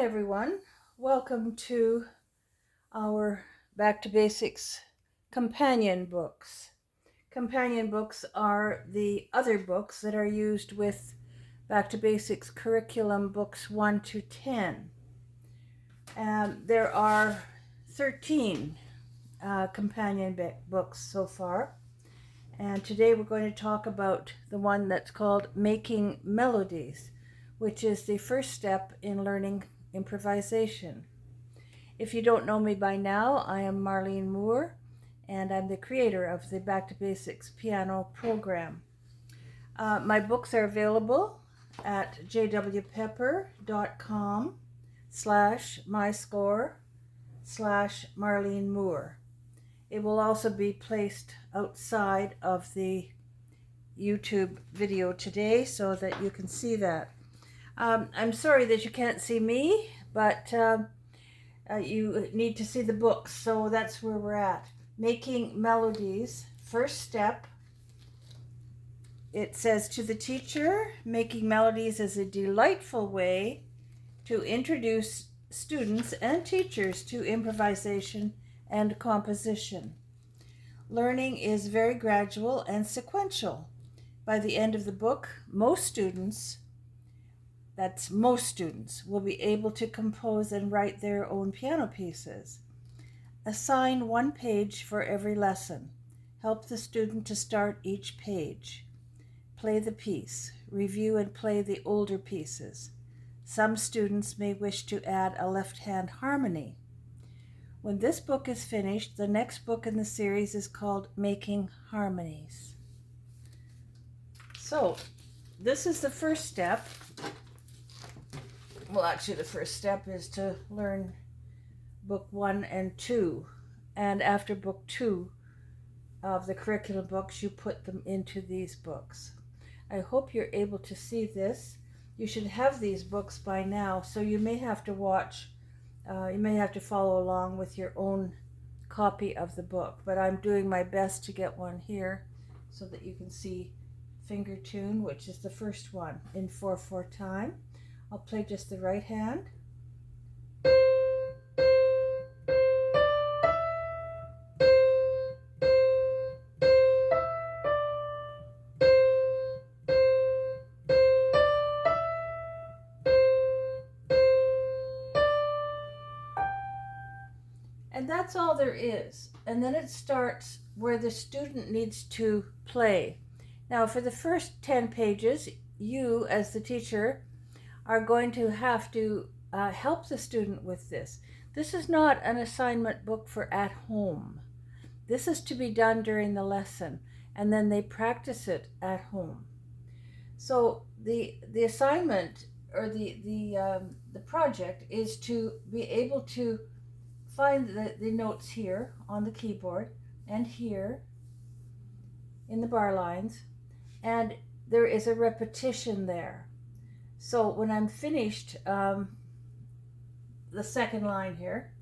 everyone. Welcome to our Back to Basics companion books. Companion books are the other books that are used with Back to Basics curriculum books 1 to 10. There are 13 companion books so far. And today we're going to talk about the one that's called Making Melodies, which is the first step in learning improvisation. If you don't know me by now, I am Marlene Moore, and I'm the creator of the Back to Basics piano program. My books are available at jwpepper.com/myscore/Marlene Moore. It will also be placed outside of the YouTube video today so that you can see that. I'm sorry that you can't see me, but you need to see the books, so that's where we're at. Making Melodies, first step. It says, to the teacher, making melodies is a delightful way to introduce students and teachers to improvisation and composition. Learning is very gradual and sequential. By the end of the book, most students will be able to compose and write their own piano pieces. Assign one page for every lesson. Help the student to start each page. Play the piece. Review and play the older pieces. Some students may wish to add a left-hand harmony. When this book is finished, the next book in the series is called Making Harmonies. So, this is the first step. Well, actually, the first step is to learn book 1 and 2. And after book 2 of the curriculum books, you put them into these books. I hope you're able to see this. You should have these books by now, so you may have to you may have to follow along with your own copy of the book, but I'm doing my best to get one here so that you can see finger tune, which is the first one in 4/4 time. I'll play just the right hand. And that's all there is. And then it starts where the student needs to play. Now, for the first 10 pages, you, as the teacher, are going to have to help the student with this. This is not an assignment book for at home. This is to be done during the lesson, and then they practice it at home. So the assignment, or the project, is to be able to find the notes here on the keyboard and here in the bar lines, and there is a repetition there. So when I'm finished, the second line here,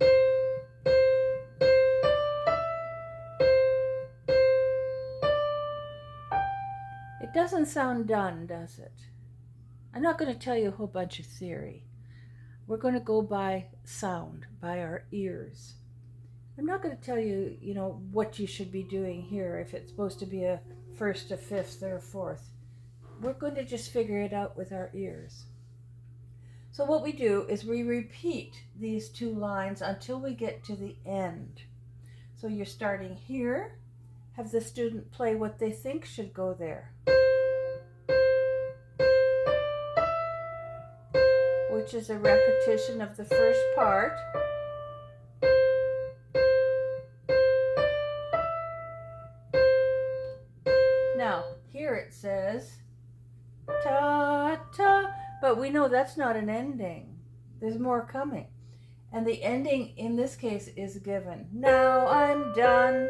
it doesn't sound done, does it? I'm not going to tell you a whole bunch of theory. We're going to go by sound, by our ears. I'm not going to tell you, what you should be doing here, if it's supposed to be a first, a fifth, or a fourth. We're going to just figure it out with our ears. So what we do is we repeat these 2 lines until we get to the end. So you're starting here, have the student play what they think should go there, which is a repetition of the first part. Now, here it says ta-ta, but we know that's not an ending. There's more coming. And the ending in this case is given. Now I'm done.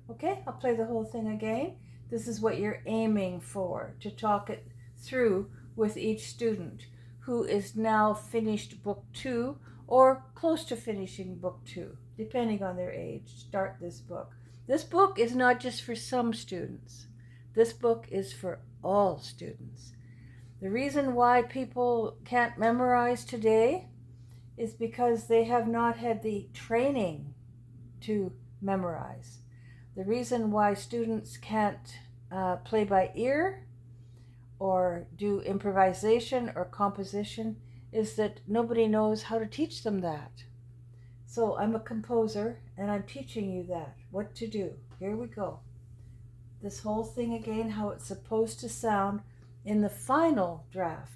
Okay, I'll play the whole thing again. This is what you're aiming for, to talk it through with each student who is now finished book 2 or close to finishing book 2, depending on their age. Start this book. This book is not just for some students. This book is for all students. The reason why people can't memorize today is because they have not had the training to memorize. The reason why students can't play by ear or do improvisation or composition is that nobody knows how to teach them that. So I'm a composer and I'm teaching you that, what to do. Here we go. This whole thing again, how it's supposed to sound in the final draft.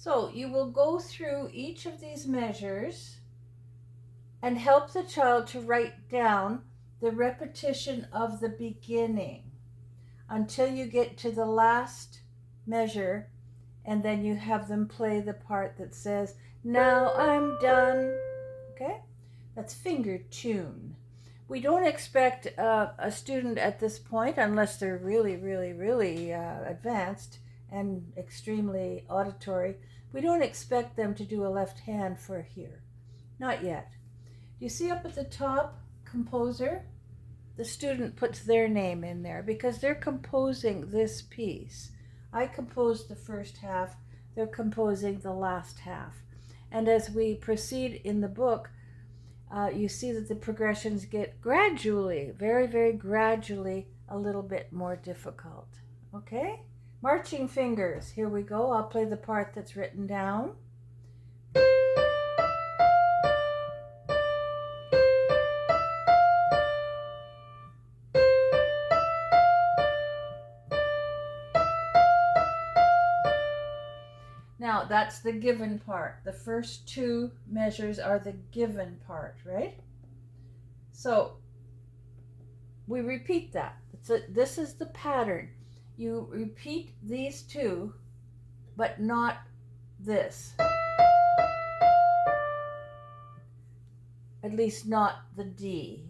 So you will go through each of these measures and help the child to write down the repetition of the beginning until you get to the last measure, and then you have them play the part that says, "Now I'm done." Okay? That's finger tune. We don't expect a student at this point, unless they're really, really, really advanced and extremely auditory, we don't expect them to do a left hand for here. Not yet. Do you see up at the top, composer? The student puts their name in there because they're composing this piece. I composed the first half, they're composing the last half. And as we proceed in the book, you see that the progressions get gradually, very, very gradually, a little bit more difficult. Okay? Marching fingers. Here we go. I'll play the part that's written down. Now, that's the given part. The first two measures are the given part, right? So, we repeat that. This is the pattern. You repeat these two, but not this. At least not the D,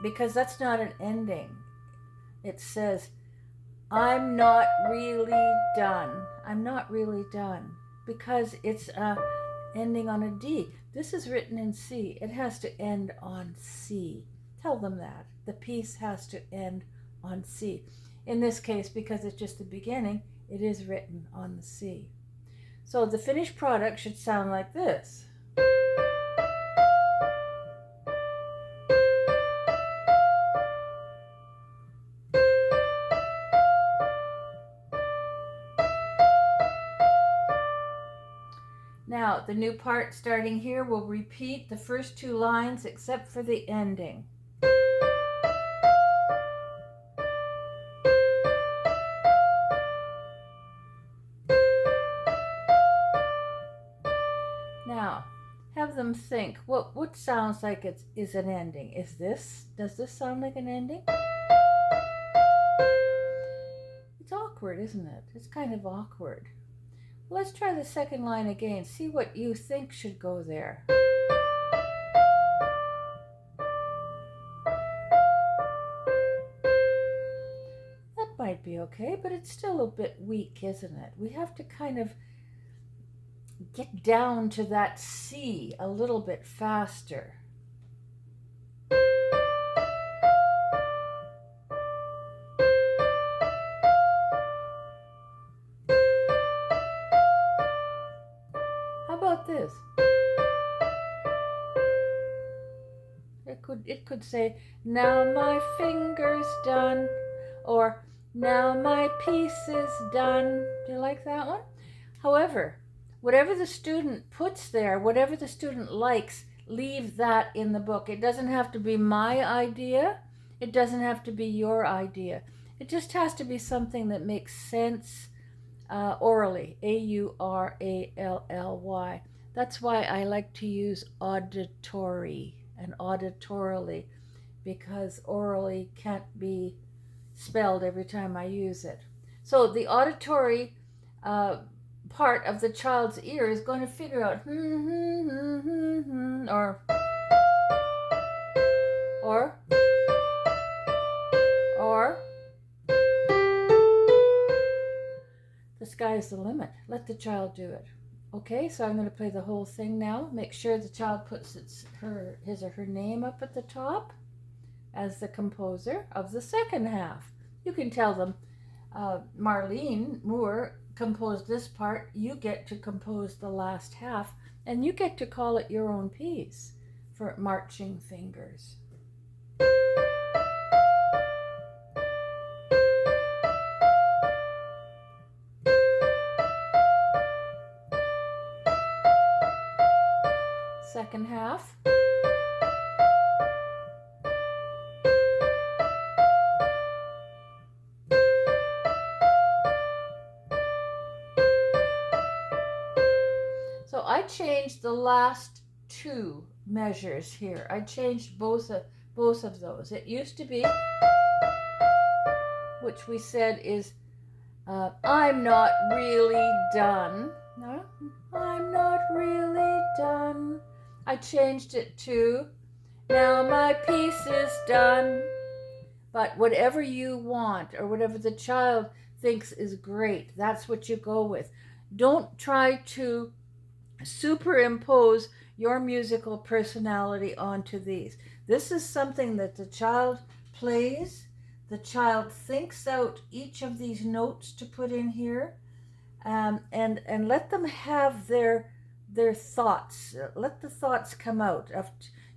because that's not an ending. It says, "I'm not really done." I'm not really done because it's ending on a D. This is written in C. It has to end on C. Tell them that. The piece has to end on C. In this case, because it's just the beginning, it is written on the C. So the finished product should sound like this. Now, the new part starting here will repeat the first two lines except for the ending. Now, have them think, what sounds like it is an ending? Does this sound like an ending? It's awkward, isn't it? It's kind of awkward. Let's try the second line again. See what you think should go there. That might be okay, but it's still a bit weak, isn't it? We have to kind of get down to that C a little bit faster. How about this? It could say, "Now my finger's done," or "Now my piece is done." Do you like that one? However, whatever the student puts there, whatever the student likes, leave that in the book. It doesn't have to be my idea. It doesn't have to be your idea. It just has to be something that makes sense orally. A-U-R-A-L-L-Y. That's why I like to use auditory and auditorily, because orally can't be spelled every time I use it. So the auditory part of the child's ear is going to figure out or the sky's the limit. Let the child do it. Okay, so I'm going to play the whole thing now. Make sure the child puts his or her name up at the top as the composer of the second half. You can tell them, Marlene Moore composed this part, you get to compose the last half, and you get to call it your own piece for Marching Fingers. Second half. So I changed the last two measures here. I changed both of those. It used to be, which we said is, I'm not really done. No, I'm not really done. I changed it to, now my piece is done. But whatever you want or whatever the child thinks is great, that's what you go with. Don't try to superimpose your musical personality onto these. This is something that the child plays. The child thinks out each of these notes to put in here, and let them have their thoughts. Let the thoughts come out.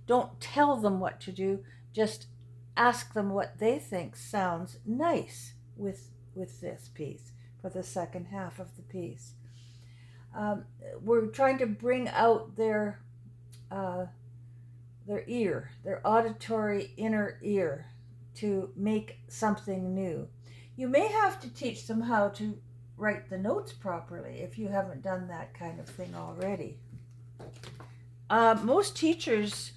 Don't tell them what to do. Just ask them what they think sounds nice with this piece for the second half of the piece. We're trying to bring out their ear, their auditory inner ear, to make something new. You may have to teach them how to write the notes properly if you haven't done that kind of thing already. Most teachers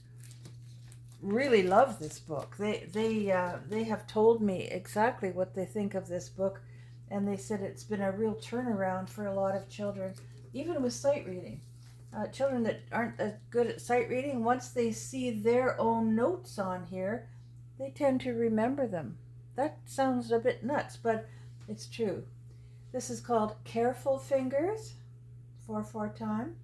really love this book. They have told me exactly what they think of this book, and they said it's been a real turnaround for a lot of children, even with sight reading. Children that aren't as good at sight reading, once they see their own notes on here, they tend to remember them. That sounds a bit nuts, but it's true. This is called Careful Fingers, 4/4 time.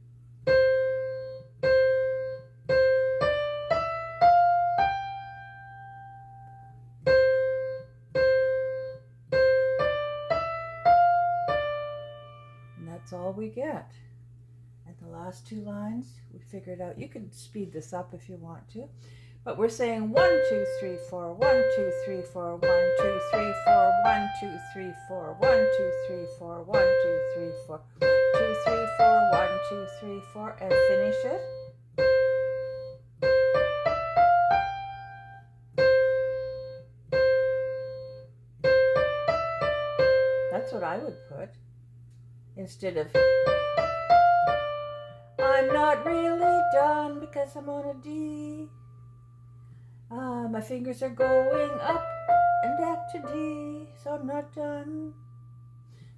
And that's all we get. And the last two lines, we figured out, you can speed this up if you want to, but we're saying 1, 2, 3, 4, 1, 2, 3, 4, 1, 2, 3, 4, 1, 2, 3, 4, 1, 2, 3, 4, 1, 2, 3, 4, 2, 3, 4, 1, 2, 3, 4, and finish it. That's what I would put instead of, I'm not really done because I'm on a D. My fingers are going up and back to D, so I'm not done.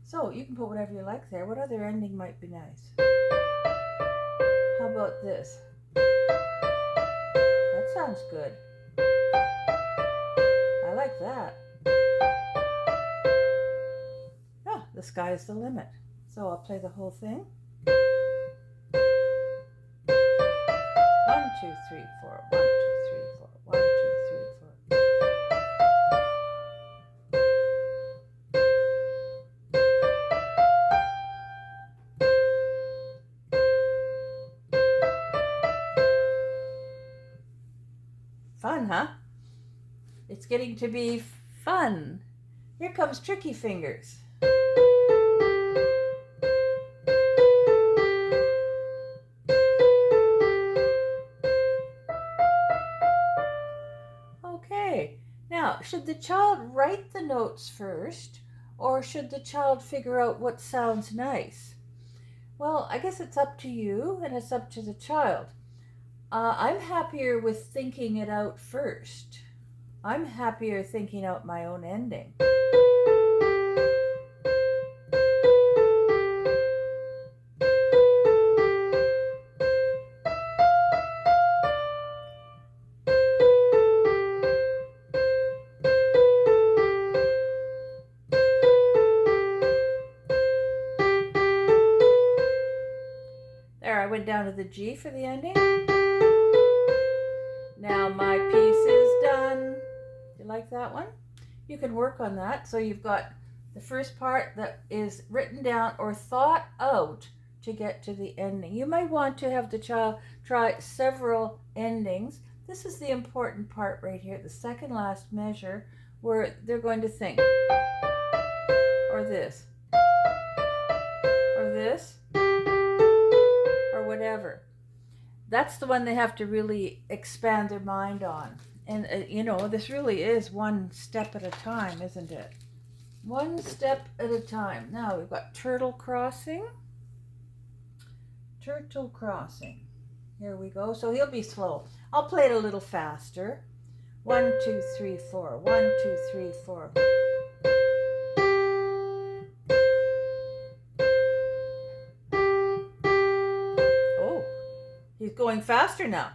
So you can put whatever you like there. What other ending might be nice? How about this? That sounds good. I like that. Ah, the sky's the limit. So I'll play the whole thing. 1, 2, 3, 4. 1, 2, 3, 4. 1, 2, 3, 4. Fun, huh? It's getting to be fun. Here comes Tricky Fingers. Okay, now should the child write the notes first, or should the child figure out what sounds nice? Well, I guess it's up to you and it's up to the child. I'm happier with thinking it out first. I'm happier thinking out my own ending. There, I went down to the G for the ending. Now my piece is done. You like that one? You can work on that. So you've got the first part that is written down or thought out to get to the ending. You might want to have the child try several endings. This is the important part right here, the second last measure, where they're going to think, or this, or this, or whatever. That's the one they have to really expand their mind on. And, this really is one step at a time, isn't it? One step at a time. Now we've got turtle crossing. Turtle crossing. Here we go. So he'll be slow. I'll play it a little faster. 1, 2, 3, 4. 1, 2, 3, 4. Oh, he's going faster now.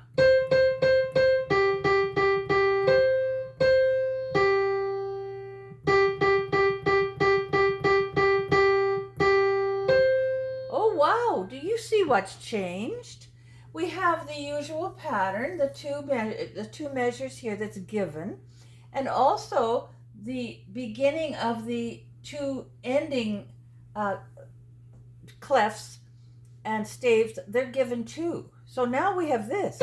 Oh, wow. Do you see what's changed? We have the usual pattern, the two measures here that's given, and also the beginning of the two ending clefs and staves, they're given too. So now we have this.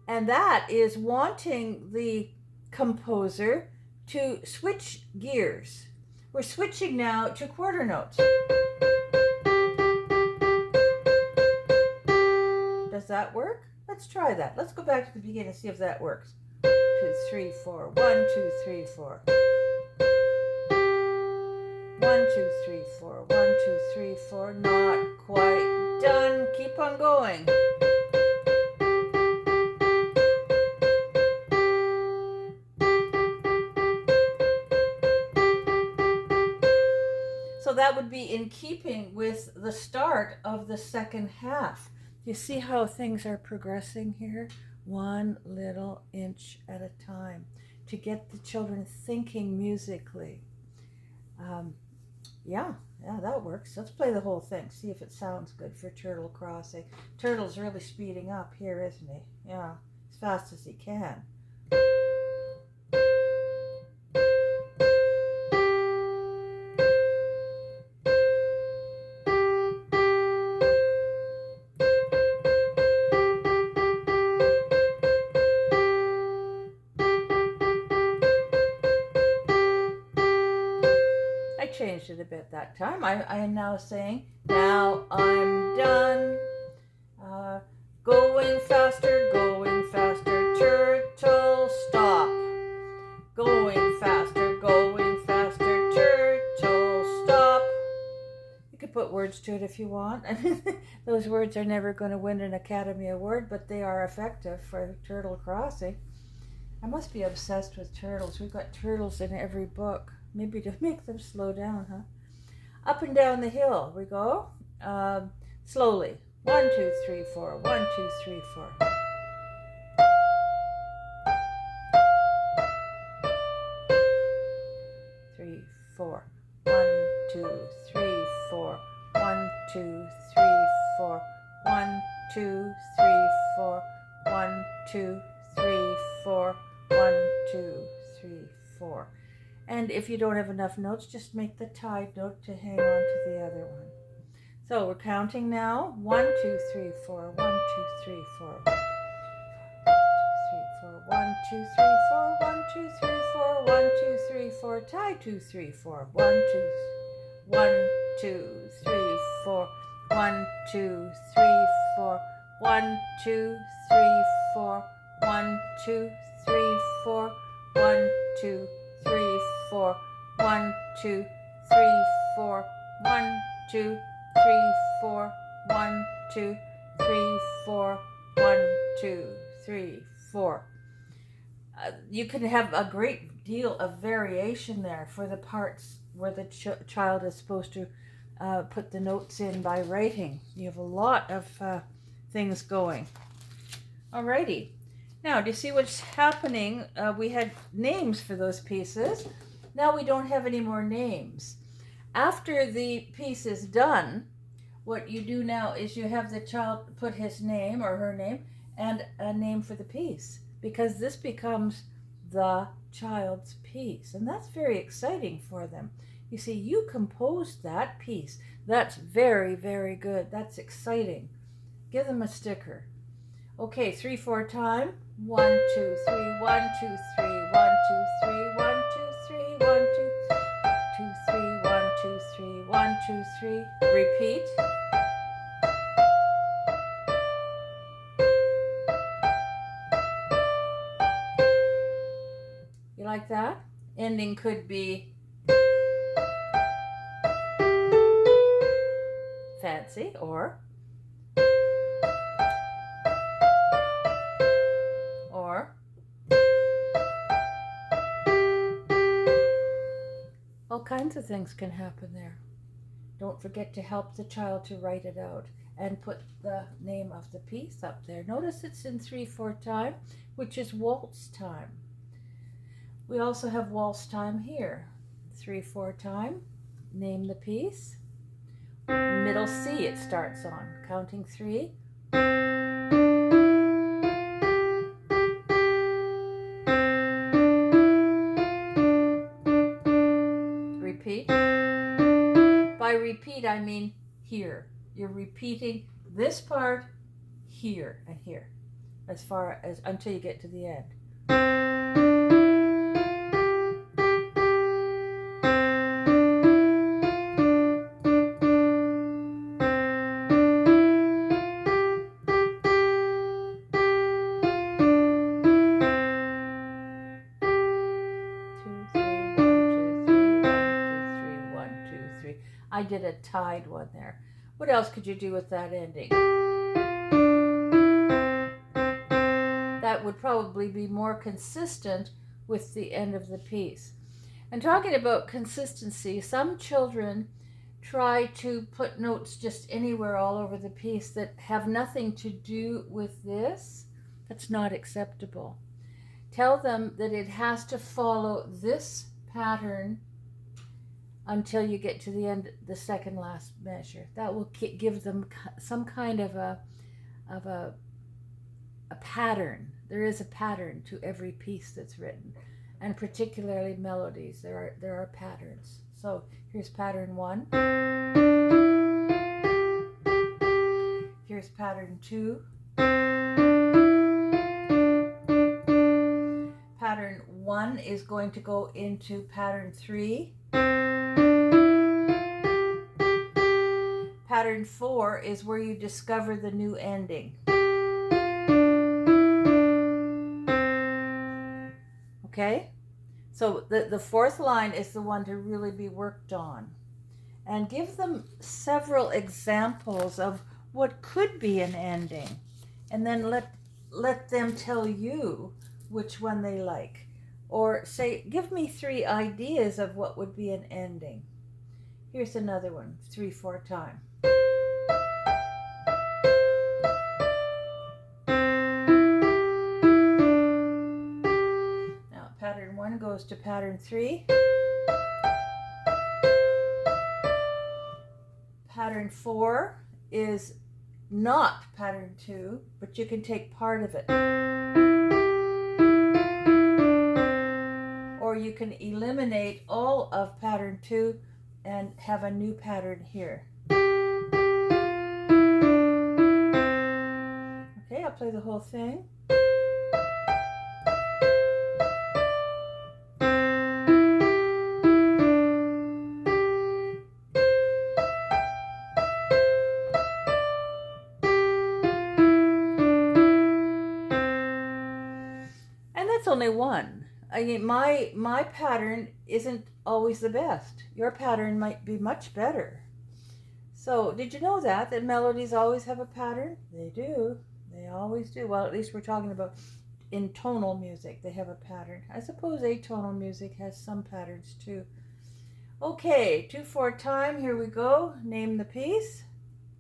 And that is wanting the composer to switch gears. We're switching now to quarter notes. Does that work? Let's try that. Let's go back to the beginning and see if that works. 2, 3, 4. 1, 2, 3, 4. 1, 2, 3, 4. 1, 2, 3, 4. Not quite done. Keep on going. So that would be in keeping with the start of the second half. You see how things are progressing here? One little inch at a time to get the children thinking musically. Yeah, that works. Let's play the whole thing. See if it sounds good for turtle crossing. Turtle's really speeding up here, isn't he? Yeah, as fast as he can. Changed it a bit that time. I am now saying, now I'm done. Going faster, turtle, stop. Going faster, turtle, stop. You could put words to it if you want. I mean, those words are never going to win an Academy Award, but they are effective for turtle crossing. I must be obsessed with turtles. We've got turtles in every book. Maybe to make them slow down, huh? Up and down the hill we go. Slowly. 1, 2, 3, 4. 1, 2, 3, 4. Three, 4. 1, 2, 3, 4. 1, 2, 3, 4. 1, 2, 3, 4. 1, 2, 3, 4. 1, 2, 3, 4. And if you don't have enough notes, just make the tied note to hang on to the other one. So we're counting now. 1, 2, 3, 4. 1, 2, 3, 4. 1, 2, 3, 4. 1, 2, 3, 4. 1, 2, 3, 4. Tie 2, 3, 4. 1, 2, 1, 2, 3, 4. 1, 2, 3, 4. 1, 2, 3, 4. 1, 2, 3, 4. 1, 2, 3, 4. 1, 2, 3, 4. 1, 2, 3, 4. 1, 2, 3, 4. 1, 2, 3, 4. You can have a great deal of variation there for the parts where the child is supposed to put the notes in by writing. You have a lot of things going. Alrighty. Now, do you see what's happening? We had names for those pieces. Now we don't have any more names. After the piece is done, what you do now is you have the child put his name or her name and a name for the piece, because this becomes the child's piece, and that's very exciting for them. You see, you composed that piece. That's very, very good. That's exciting. Give them a sticker. Okay, 3/4 time. 1, 2, 3, 1, 2, 3, 1, 2, 3, 1, 2, 3, 1, 2, 2, 3, 1, 2, 3, 1, 2, 3. Repeat. You like that? Ending could be fancy or all kinds of things can happen there. Don't forget to help the child to write it out and put the name of the piece up there. Notice it's in 3/4 time, which is waltz time. We also have waltz time here. 3/4 time, name the piece. Middle C it starts on, counting 3. Repeat. By repeat, I mean here. You're repeating this part here and here, as far as until you get to the end. I did a tied one there. What else could you do with that ending? That would probably be more consistent with the end of the piece. And talking about consistency, some children try to put notes just anywhere all over the piece that have nothing to do with this. That's not acceptable. Tell them that it has to follow this pattern until you get to the end, the second last measure. That will give them some kind of a pattern. There is a pattern to every piece that's written, and particularly melodies. There are patterns. So here's pattern 1. Here's pattern 2. Pattern 1 is going to go into pattern 3. Pattern 4 is where you discover the new ending. Okay? So the fourth line is the one to really be worked on. And give them several examples of what could be an ending. And then let them tell you which one they like. Or say, give me 3 ideas of what would be an ending. Here's another one, 3/4 time. Now pattern 1 goes to pattern 3. Pattern 4 is not pattern 2, but you can take part of it. Or you can eliminate all of pattern 2 and have a new pattern here. Okay, I'll play the whole thing. And that's only one. I mean, my pattern isn't always the best. Your pattern might be much better. So, did you know that melodies always have a pattern? They do. They always do. Well, at least we're talking about in tonal music. They have a pattern. I suppose atonal music has some patterns too. Okay, 2/4 time. Here we go. Name the piece.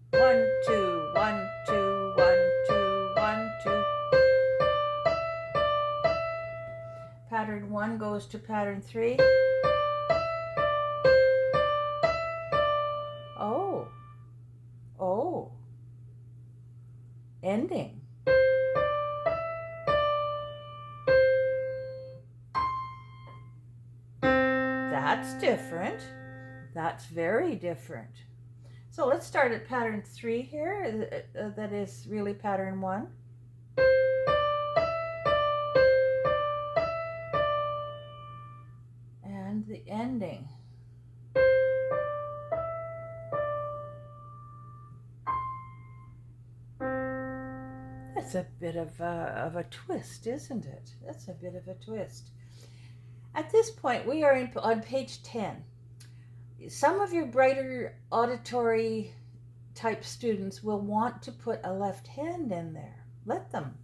1, 2, 1, 2, 1, 2, 1, 2. Pattern 1 goes to pattern 3. ending. That's different. That's very different. So let's start at pattern 3 here. That is really pattern 1. And the ending. That's a bit of a twist, isn't it? That's a bit of a twist. At this point, we are on page 10. Some of your brighter auditory type students will want to put a left hand in there. Let them.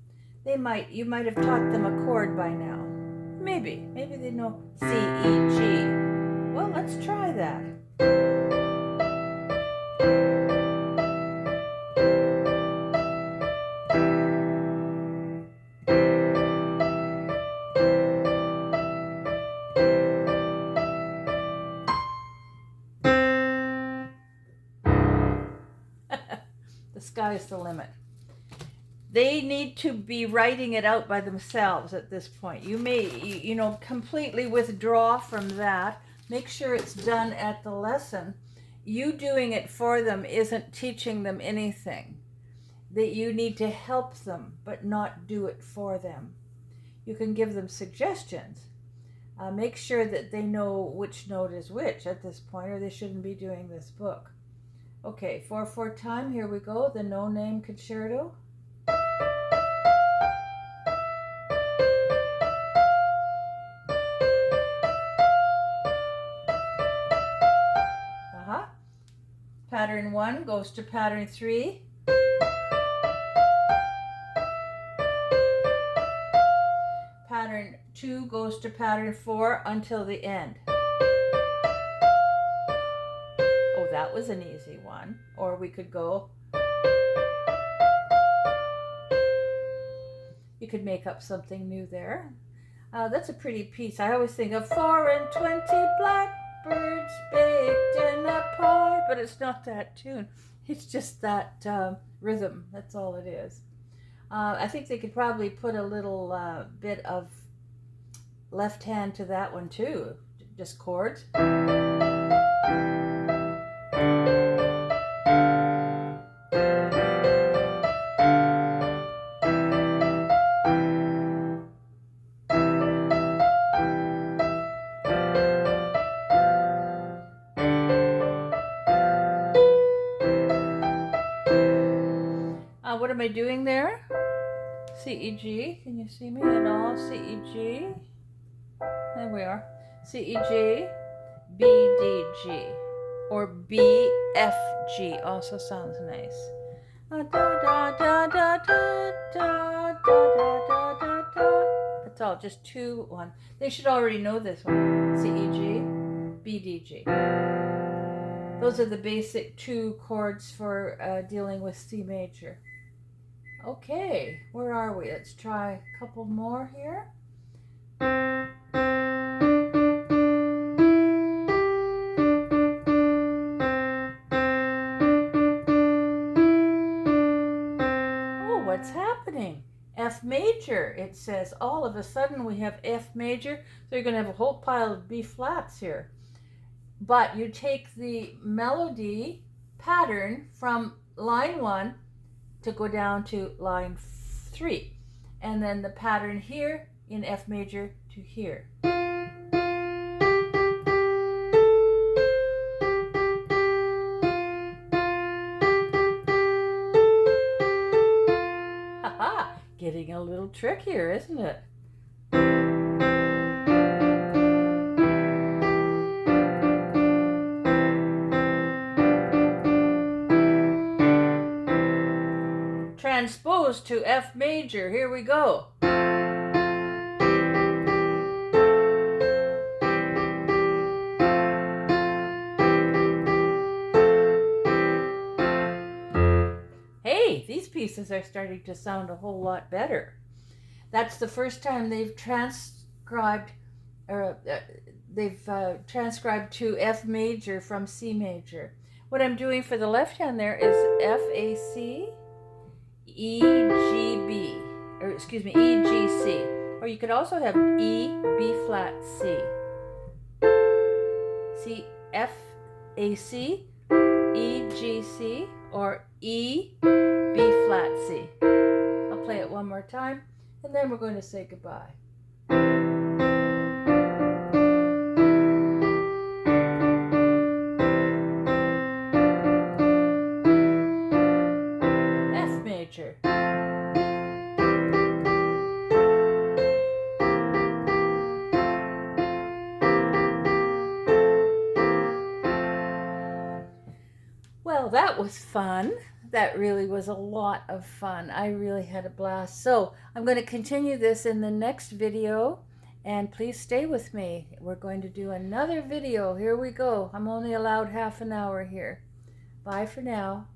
You might have taught them a chord by now. Maybe they know C, E, G. Well, let's try that. The sky's the limit. They need to be writing it out by themselves at this point. You may, completely withdraw from that. Make sure it's done at the lesson. You doing it for them isn't teaching them anything. That you need to help them, but not do it for them. You can give them suggestions. Make sure that they know which note is which at this point, or they shouldn't be doing this book. Okay, 4/4 time, here we go, the No Name Concerto. Pattern 1 goes to pattern 3. Pattern 2 goes to pattern 4 until the end. Oh, that was an easy one. Or we could go. You could make up something new there. That's a pretty piece. I always think of 4 and 20 blackbirds baked in a pie, but it's not that tune. It's just that rhythm. That's all it is. I think they could probably put a little bit of left hand to that one too. Just chords. What am I doing there? C, E, G. Can you see me at all? C, E, G. There we are. C, E, G, B, D, G. Or B, F, G. Also sounds nice. Da, da, da, da, da, da, da, da, da, da. That's all. Just 2, 1. They should already know this one. C, E, G, B, D, G. Those are the basic 2 chords for dealing with C major. Okay, where are we? Let's try a couple more here. Oh, what's happening? F major, it says. All of a sudden we have F major, so you're going to have a whole pile of B flats here. But you take the melody pattern from line 1 to go down to line 3, and then the pattern here in F major to here. Haha, getting a little trickier, isn't it? Transposed to F major. Here we go. Hey, these pieces are starting to sound a whole lot better. That's the first time they've transcribed to F major from C major. What I'm doing for the left hand there is F, A, C, E, G, B, or excuse me, E, G, C. Or you could also have E, B flat, C. C, F, A, C, E, G, C, or E, B flat, C. I'll play it one more time, and then we're going to say goodbye. F major. Well, that was fun. That really was a lot of fun. I really had a blast. So I'm going to continue this in the next video, and please stay with me. We're going to do another video. Here we go. I'm only allowed half an hour here. Bye for now.